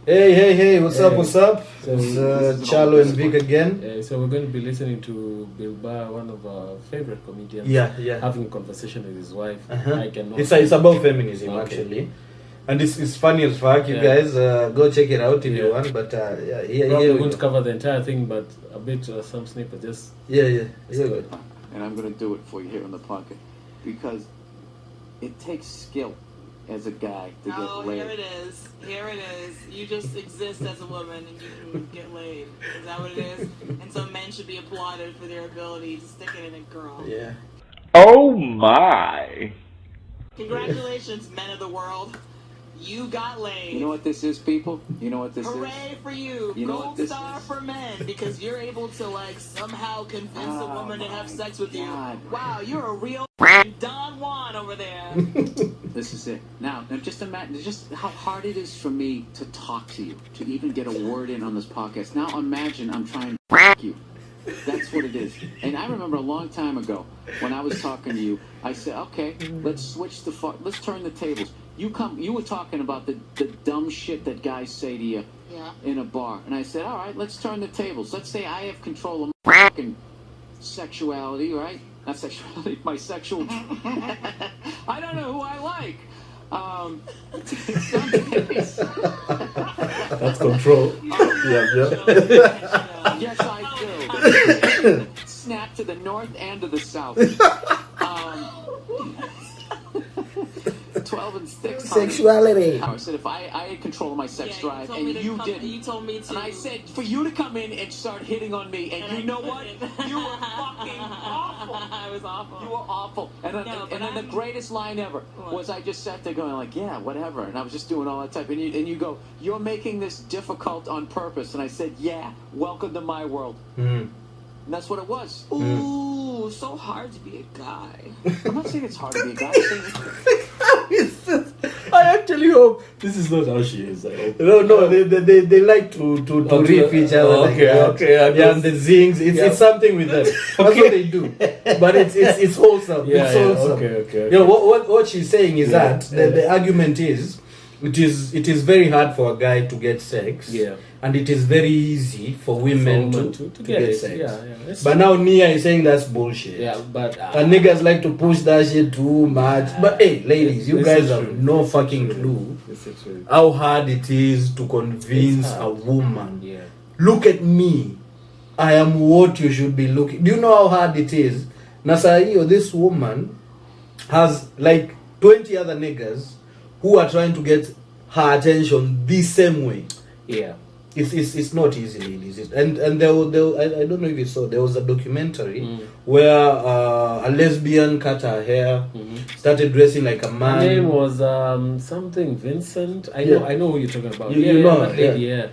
Hey, what's up? So It's Charlo and Vic again. So we're going to be listening to Burr, one of our favorite comedians. Yeah. Having a conversation with his wife. Uh-huh. I cannot. It's about feminism, Okay. actually. And it's funny as fuck. You guys go check it out if you want. But Probably won't cover the entire thing, but a bit, some snippet. Just yeah. And I'm going to do it for you here on the pocket because it takes skill as a guy to get laid. Here it is. You just exist as a woman and you can get laid. Is that what it is? And so men should be applauded for their ability to stick it in a girl. Yeah. Oh my! Congratulations, men of the world. You got laid. You know what this is, people? You know what this is? Hooray for you. You know Gold what this star is? for men because you're able to somehow convince a woman to have sex with you. God. Wow, you're a real Don Juan over there. This is it. Now just imagine just how hard it is for me to talk to you, to even get a word in on this podcast. Now imagine I'm trying to f*** you. That's what it is. And I remember a long time ago when I was talking to you, I said, okay, let's turn the tables. You were talking about the dumb shit that guys say to you in a bar. And I said, all right, let's turn the tables. Let's say I have control of my fucking sexuality, right? Not sexuality, my sexual... I don't know who I like. Some days. That's control. Yes, I do. Snap to the north and to the south. 12 and 6. Sexuality. I said if I had control of my sex drive and you didn't. You told me to. And I said for you to come in and start hitting on me, and you know what? You were fucking awful. I was awful. You were awful. And then the greatest line ever was I just sat there going like, yeah, whatever. And I was just doing all that type. And you go, you're making this difficult on purpose. And I said, yeah, welcome to my world. And that's what it was. Ooh, so hard to be a guy. I'm not saying it's hard to be a guy. I'm saying I actually hope this is not how she is. I hope. No, they like to riff each other like that. Okay. Yeah, and the zings. It's something with them. That's what they do. But it's wholesome. It's wholesome. Okay. You know what she's saying is that the argument is it is very hard for a guy to get sex. Yeah. And it is very easy for women to get sex. Yeah. But now Nia is saying that's bullshit. Yeah, but and niggas like to push that shit too much. But hey, ladies, you guys have no fucking clue how hard it is to convince a woman. Yeah. Look at me. I am what you should be looking. Do you know how hard it is? Nasaiyo, this woman has like 20 other niggas who are trying to get her attention the same way. Yeah. It's not easy, ladies. And I don't know if you saw, there was a documentary where a lesbian cut her hair, started dressing like a man. Her name was something Vincent. I know who you're talking about. You know, that lady,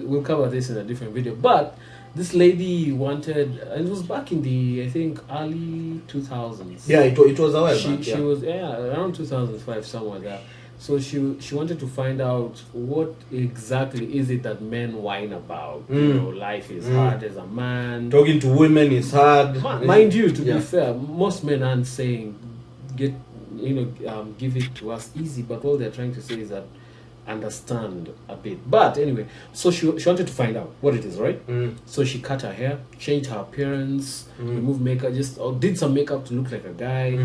we'll cover this in a different video. But this lady wanted, it was back in the, I think, early 2000s. Yeah, it was a while back. She was around 2005, somewhere there. So she wanted to find out what exactly is it that men whine about. You know, life is hard as a man. Talking to women is hard. Mind you, to be fair, most men aren't saying give it to us easy, but all they're trying to say is that understand a bit. But anyway, so she wanted to find out what it is, right? So she cut her hair, changed her appearance, removed makeup, did some makeup to look like a guy,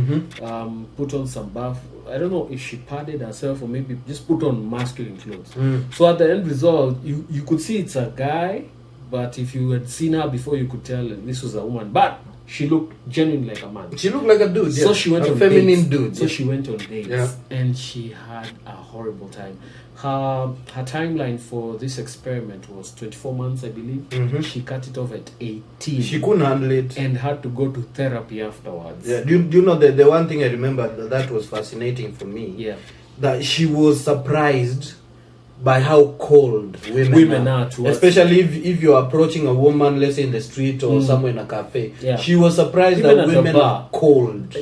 put on some buff. I don't know if she padded herself or maybe just put on masculine clothes. So at the end result, you could see it's a guy, but if you had seen her before, you could tell this was a woman. But she looked genuinely like a man. She looked like a dude. So she went on feminine dates. dude. So she went on dates, and she had a horrible time. Her timeline for this experiment was 24 months, I believe. She cut it off at 18. She couldn't handle it and had to go to therapy afterwards. Yeah. Do you know the one thing I remember that was fascinating for me? Yeah. That she was surprised by how cold women are towards, especially if you're approaching a woman, let's say in the street or somewhere in a cafe. Yeah. She was surprised even that women are cold.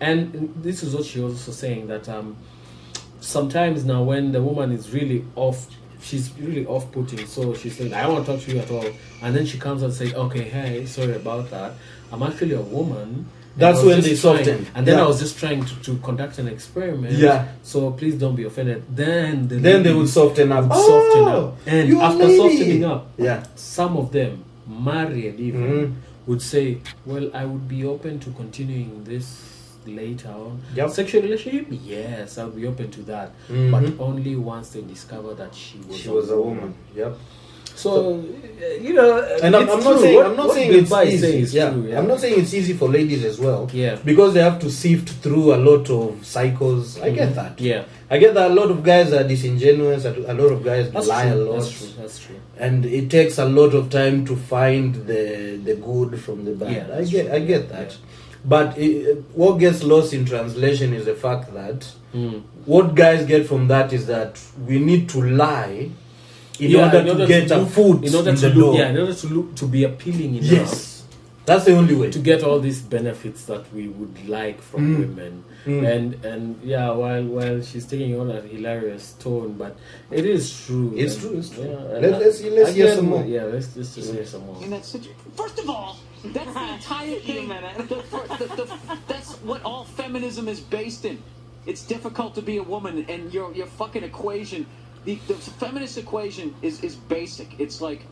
And this is what she was also saying, that sometimes now when the woman is really off, she's really off-putting, so she's saying, I don't want to talk to you at all, and then she comes and says, okay, hey, sorry about that, I'm actually a woman, That's I was when just they trying- soften. And then Yeah. I was just trying to conduct an experiment. Yeah. So please don't be offended. Then Then they would ladies soften up. would Oh, soften up. And you a after lady. softening up, Yeah. some of them, married even, would say, well, I would be open to continuing this later on. Yep. Sexual relationship? Yes, I would be open to that. But only once they discover that she was a woman. Yep. So, you know, And I'm it's not true. saying What- I'm not what saying Bill it's Burr is easy. saying is Yeah. true, I'm not saying it's easy for ladies as well. Yeah. Because they have to sift through a lot of cycles. I get that. Yeah. I get that a lot of guys are disingenuous. A lot of guys That's lie true. a lot. That's true. That's true. And it takes a lot of time to find the good from the bad. Yeah, I that's get true. that. Yeah. But what gets lost in translation is the fact that what guys get from that is that we need to lie in order to get a look- foot in order in to the look, door. yeah, in order to look to be appealing enough. Yes, that's the only way. To get all these benefits that we would like from women, and yeah, while she's taking on a hilarious tone, but it is true. It's and, true. It's true. Yeah, Let's hear again, some more. Yeah, let's just hear some more. In that situation, first of all, that's the entire thing. That's what all feminism is based in. It's difficult to be a woman, and your fucking equation, the feminist equation is basic. It's like,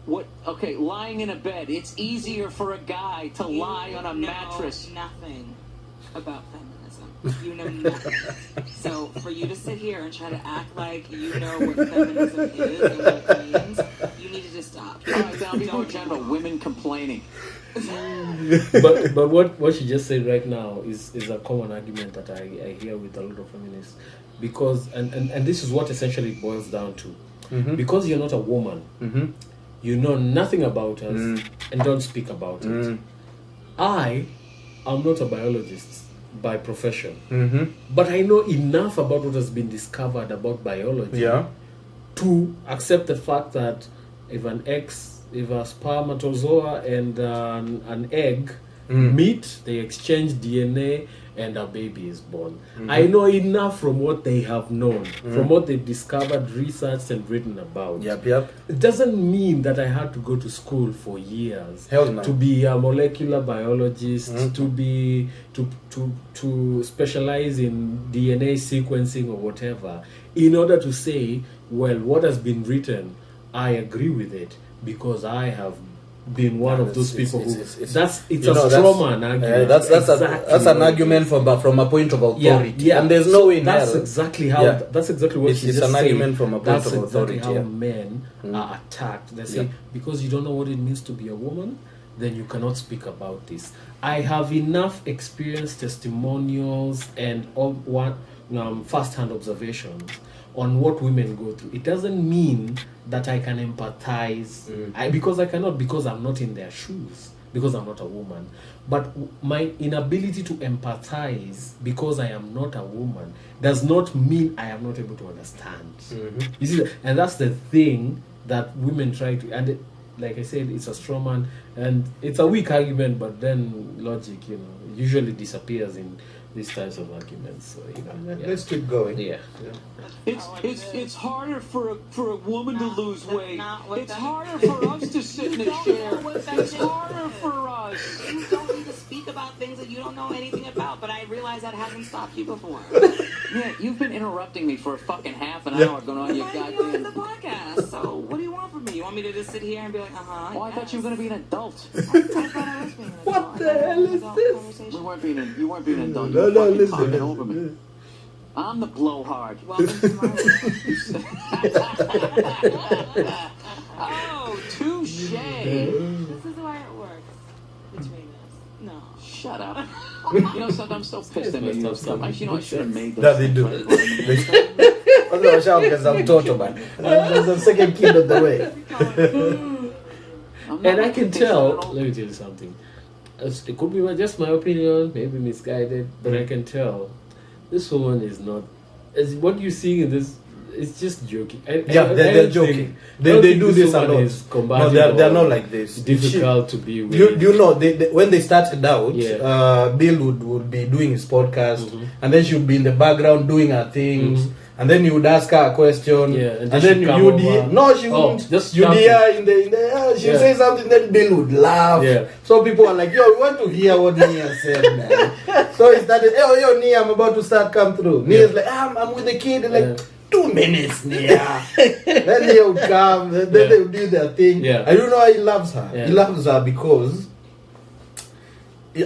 lying in a bed. It's easier for a guy to lie on a mattress. Nothing about feminism. You know nothing. So for you to sit here and try to act like you know what feminism is and what it means, you need to just stop. All right, now be more general. Women complaining. but what she just said right now is a common argument that I hear with a lot of feminists, because and this is what essentially it boils down to. Because you're not a woman, you know nothing about us and don't speak about it. I am not a biologist by profession, but I know enough about what has been discovered about biology to accept the fact that if a spermatozoa and an egg meet, they exchange DNA and a baby is born. I know enough from what they have known, from what they've discovered, researched and written about. Yep. It doesn't mean that I had to go to school for years Hell no. to be a molecular biologist, to specialize in DNA sequencing or whatever, in order to say, well, what has been written, I agree with it because I have been one of those people who it's a straw man argument. That's an argument from a point of authority. Yeah. And there's no way in that's hell. exactly how That's exactly what it's she an just argument said. from a point That's of exactly authority. how men are attacked. They say, Yeah. because you don't know what it means to be a woman, then you cannot speak about this. I have enough experience, testimonials, and first-hand observations on what women go through. It doesn't mean that I can empathize because I cannot, because I'm not in their shoes, because I'm not a woman. But my inability to empathize because I am not a woman does not mean I am not able to understand. You see, and that's the thing that women try to, and like I said, it's a straw man and it's a weak argument, but then logic, usually disappears in these types of arguments. So Let's keep going. Yeah. It's harder for a woman to lose that's weight. not what It's that harder is. for us to sit in a don't chair. know what that It's is. harder for us. You don't need to speak about things that you don't know anything about, but I realize that hasn't stopped you before. Yeah, you've been interrupting me for a fucking half an hour going on your But you're in the goddamn. podcast, so what do you want from me? You want me to just sit here and be like, Oh, I thought you were going to be an adult. I thought I was being an What adult. the I thought hell it was is an adult this? conversation. You weren't being an adult. You No, were fucking listen. talking over me. I'm the blowhard. Welcome to my world. Oh, touche. This is why it works between us. No. Shut up. You know something? I'm so pissed at you. I should have made those. Yeah, they do. There's a second kid on the way. And I can tell, let me tell you something. It could be just my opinion, maybe misguided, but I can tell this woman is not. What you're seeing in this, it's just joking. They're joking. They do this a lot. No, they're not like this. Difficult to be with. You know, when they started out, Yeah. Bill would be doing his podcast, and then she would be in the background doing her things, and then you would ask her a question, Yeah, and then you would she wouldn't. just You'd jump hear her in the she'd say something, then Bill would laugh. Yeah. So people are like, yo, we want to hear what Nia said, man. So he started, yo, Nia, I'm about to start come through. Nia's like, I'm with the kid, like 2 minutes, Nia. Then Nia would come, then they would do their thing. Yeah. I don't know how he loves her. Yeah. He loves her because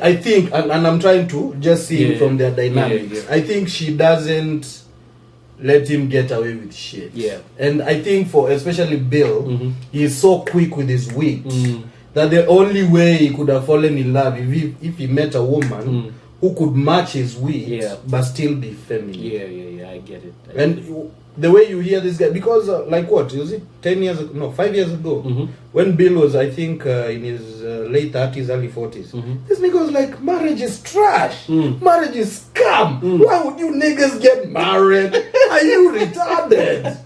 I think, and I'm trying to just see from their dynamics. I think she doesn't let him get away with shit. Yeah. And I think for especially Bill, he's so quick with his wit that the only way he could have fallen in love if he met a woman who could match his wit but still be feminine. Yeah, I get it. And the way you hear this guy, because like what, was it 10 years ago? No, 5 years ago, when Bill was, I think, in his late 30s, early 40s, this nigga was like, marriage is trash. Marriage is scam. Why would you niggas get married? Are you retarded?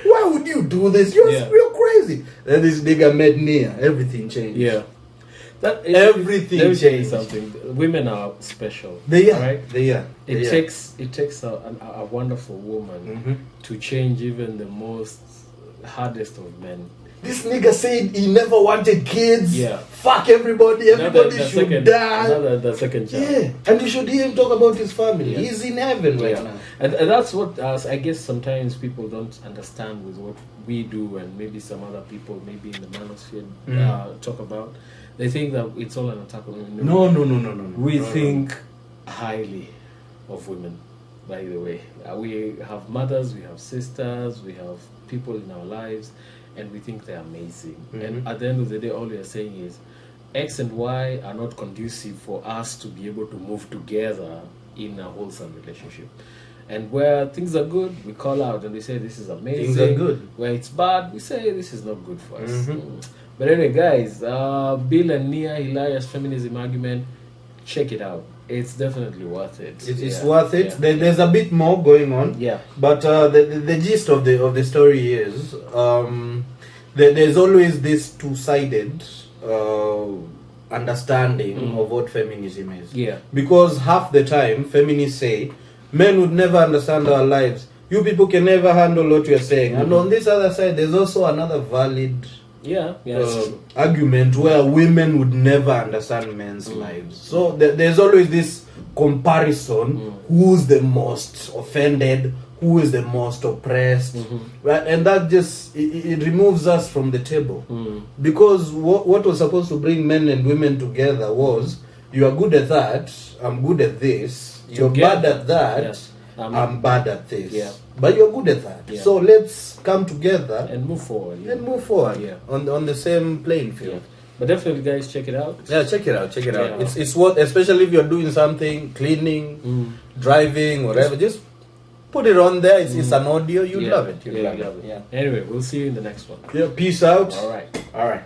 Why would you do this? You're crazy. Then this nigga met Nia. Everything changed. Yeah. Everything let me tell you changed. something. Women are special. They are. Right? They are. It takes a wonderful woman to change even the most hardest of men. This nigga said he never wanted kids. Yeah. Fuck everybody. Everybody should die. The second child. Yeah. And you should hear him talk about his family. Yeah. He's in heaven right now. And that's what I guess sometimes people don't understand with what we do, and maybe some other people, maybe in the manosphere, talk about. They think that it's all an attack on women. No. We think highly of women, by the way. We have mothers, we have sisters, we have people in our lives, and we think they're amazing. And at the end of the day, all we are saying is X and Y are not conducive for us to be able to move together in a wholesome relationship. And where things are good, we call out and we say this is amazing. Things are good. Where it's bad, we say this is not good for us. But anyway, guys, Bill and Nia Hilarious Feminism Argument, check it out. It's definitely worth it. It's worth it. There's a bit more going on. Yeah. But the gist of the story is there's always this two-sided understanding of what feminism is. Yeah. Because half the time feminists say men would never understand our lives. You people can never handle what you're saying. And on this other side, there's also another valid argument where women would never understand men's lives. So there's always this comparison: who's the most offended, who is the most oppressed, right? And that just it removes us from the table, because what was supposed to bring men and women together was, you are good at that, I'm good at this, you're bad at that, I'm bad at this. Yeah. But you're good at that. Yeah. So let's come together and move forward. Yeah. On the same playing field. Yeah. But definitely, guys, check it out. Yeah, check it out. It's what, especially if you're doing something, cleaning, driving, whatever, just put it on there. It's an audio. You'd love it. You'd love it. Yeah. Anyway, we'll see you in the next one. Yeah, peace out. All right.